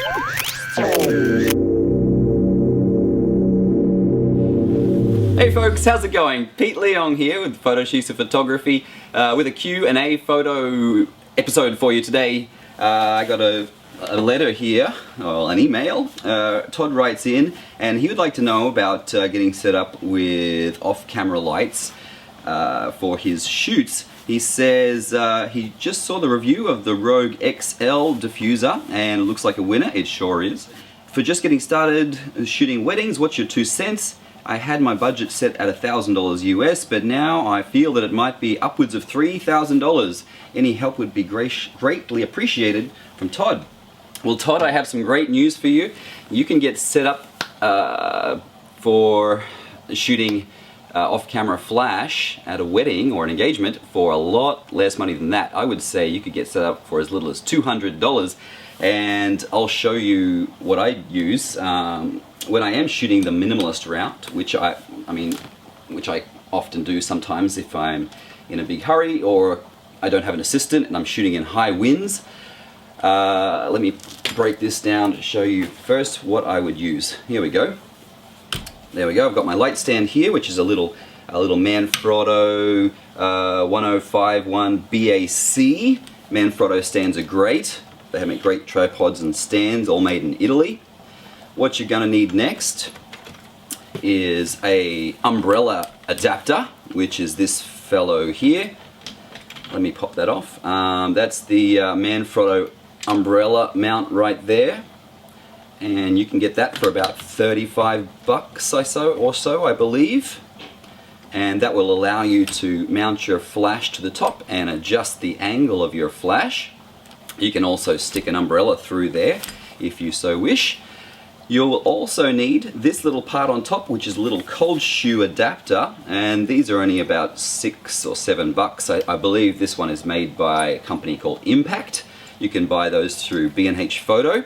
Hey folks, how's it going? Pete Leong here with Photo Sheets of Photography with a Q&A photo episode for you today. I got a letter here, or an email. Todd writes in and he would like to know about getting set up with off-camera lights for his shoots. He says he just saw the review of the Rogue XL diffuser and it looks like a winner. It sure is. For just getting started shooting weddings, what's your 2 cents? I had my budget set at $1,000 US, but now I feel that it might be upwards of $3,000. Any help would be greatly appreciated from Todd. Well, Todd, I have some great news for you. You can get set up for shooting off-camera flash at a wedding or an engagement for a lot less money than that. I would say you could get set up for as little as $200, and I'll show you what I use when I am shooting the minimalist route, which I often do sometimes if I'm in a big hurry or I don't have an assistant and I'm shooting in high winds. Let me break this down to show you first what I would use. Here we go. There we go. I've got my light stand here, which is a little Manfrotto 1051 BAC. Manfrotto stands are great. They make great tripods and stands, all made in Italy. What you're going to need next is a umbrella adapter, which is this fellow here. Let me pop that off. That's the Manfrotto umbrella mount right there, and you can get that for about 35 bucks or so, I believe. And that will allow you to mount your flash to the top and adjust the angle of your flash. You can also stick an umbrella through there if you so wish. You'll also need this little part on top, which is a little cold shoe adapter, and these are only about 6 or 7 bucks. I believe this one is made by a company called Impact. You can buy those through B&H Photo.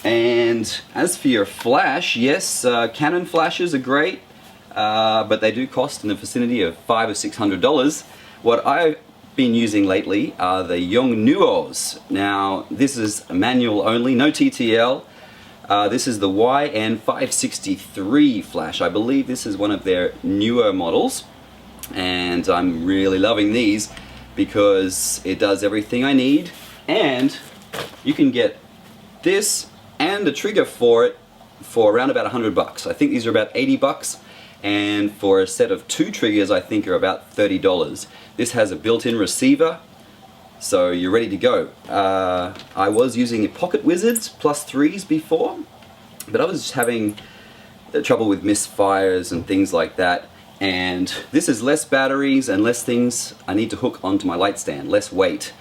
And as for your flash, yes, Canon flashes are great, but they do cost in the vicinity of $500 or $600. What I've been using lately are the Yongnuos. Now, this is manual only, no TTL. This is the YN563 flash. I believe this is one of their newer models, and I'm really loving these because it does everything I need, and you can get this and a trigger for it for around about 100 bucks. I think these are about 80 bucks, and for a set of 2 triggers I think are about $30. This has a built-in receiver, so you're ready to go. I was using Pocket Wizards +3s before, but I was just having trouble with misfires and things like that. And this is less batteries and less things I need to hook onto my light stand, less weight.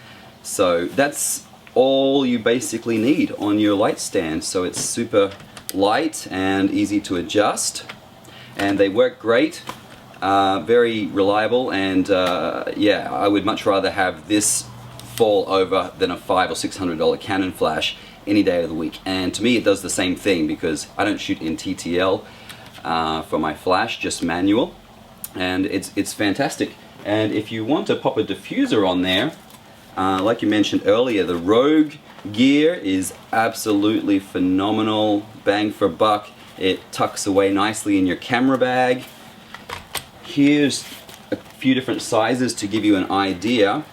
So that's all you basically need on your light stand. So it's super light and easy to adjust, and they work great. Very reliable, and yeah, I would much rather have this fall over than a $500 or $600 Canon flash any day of the week. And to me it does the same thing because I don't shoot in TTL for my flash, just manual, and it's fantastic. And if you want to pop a diffuser on there, like you mentioned earlier, the Rogue gear is absolutely phenomenal, bang for buck. It tucks away nicely in your camera bag. Here's a few different sizes to give you an idea.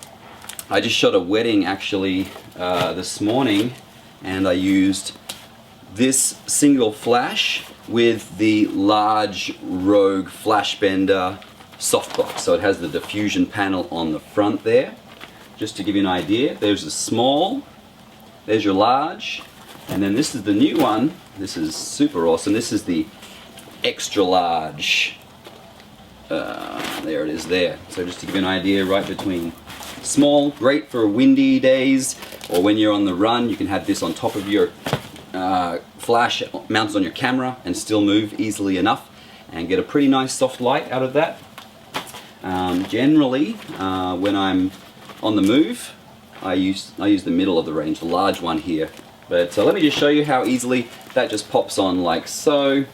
I just shot a wedding actually this morning, and I used this single flash with the large Rogue Flashbender softbox. So it has the diffusion panel on the front there. Just to give you an idea, there's the small, there's your large, and then this is the new one. This is super awesome. This is the extra large. There it is there. So just to give you an idea, right between small, great for windy days, or when you're on the run, you can have this on top of your flash mounted on your camera and still move easily enough and get a pretty nice soft light out of that. Generally, when I'm on the move, I use the middle of the range, the large one here. But let me just show you how easily that just pops on like so.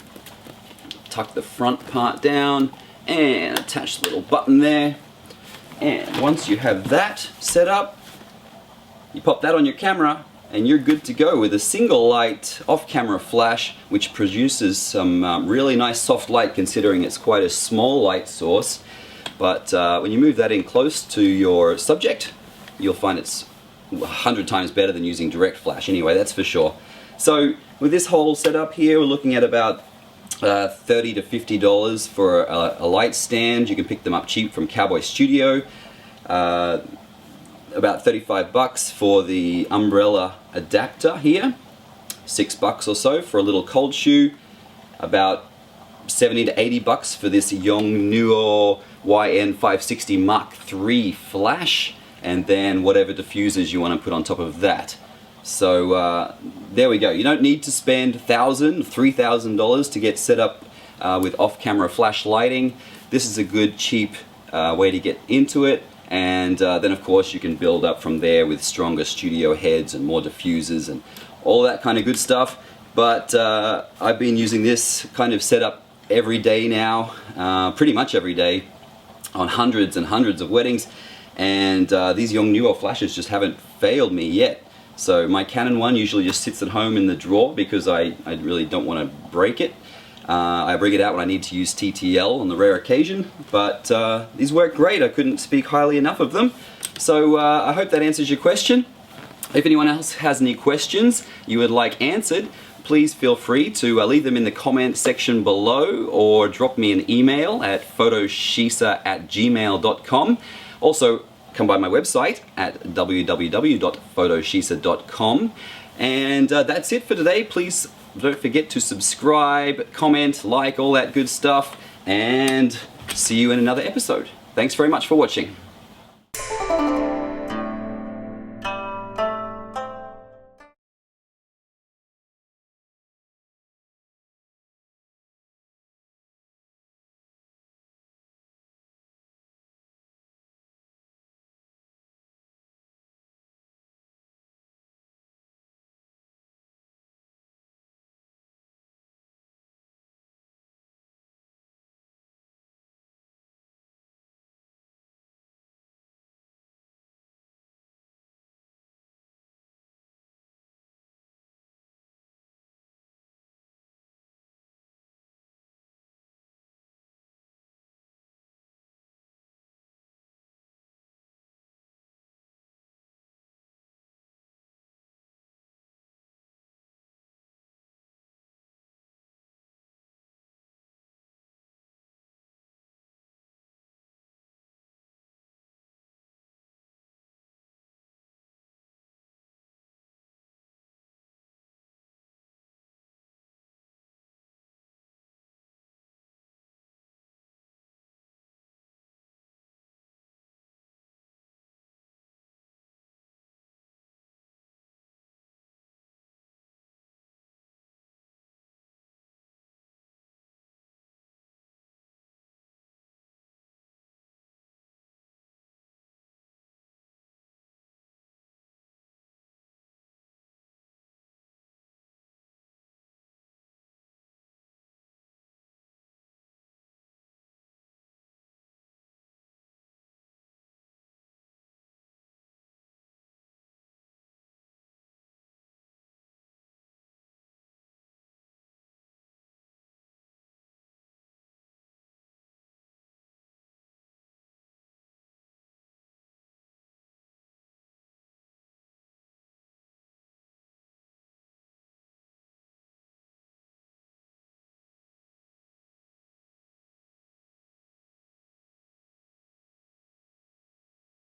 Tuck the front part down and attach the little button there. And once you have that set up, you pop that on your camera and you're good to go with a single light off-camera flash, which produces some really nice soft light considering it's quite a small light source. But when you move that in close to your subject, you'll find it's 100 times better than using direct flash. Anyway, that's for sure. So with this whole setup here, we're looking at about $30 to $50 for a light stand. You can pick them up cheap from Cowboy Studio. About 35 bucks for the umbrella adapter here, $6 or so for a little cold shoe, about 70 to 80 bucks for this Yongnuo YN560 Mark III flash, and then whatever diffusers you want to put on top of that. So there we go. You don't need to spend $1,000, $3,000 to get set up with off-camera flash lighting. This is a good, cheap way to get into it. And then of course you can build up from there with stronger studio heads and more diffusers and all that kind of good stuff. But I've been using this kind of setup every day now, pretty much every day, on hundreds and hundreds of weddings, and these Yongnuo flashes just haven't failed me yet. So my Canon one usually just sits at home in the drawer because I really don't want to break it. I bring it out when I need to use TTL on the rare occasion, but these work great. I couldn't speak highly enough of them. So I hope that answers your question. If anyone else has any questions you would like answered, please feel free to leave them in the comment section below or drop me an email at photoshisa@gmail.com. Also, come by my website at www.photoshisa.com. And that's it for today. Please don't forget to subscribe, comment, like, all that good stuff, and see you in another episode. Thanks very much for watching.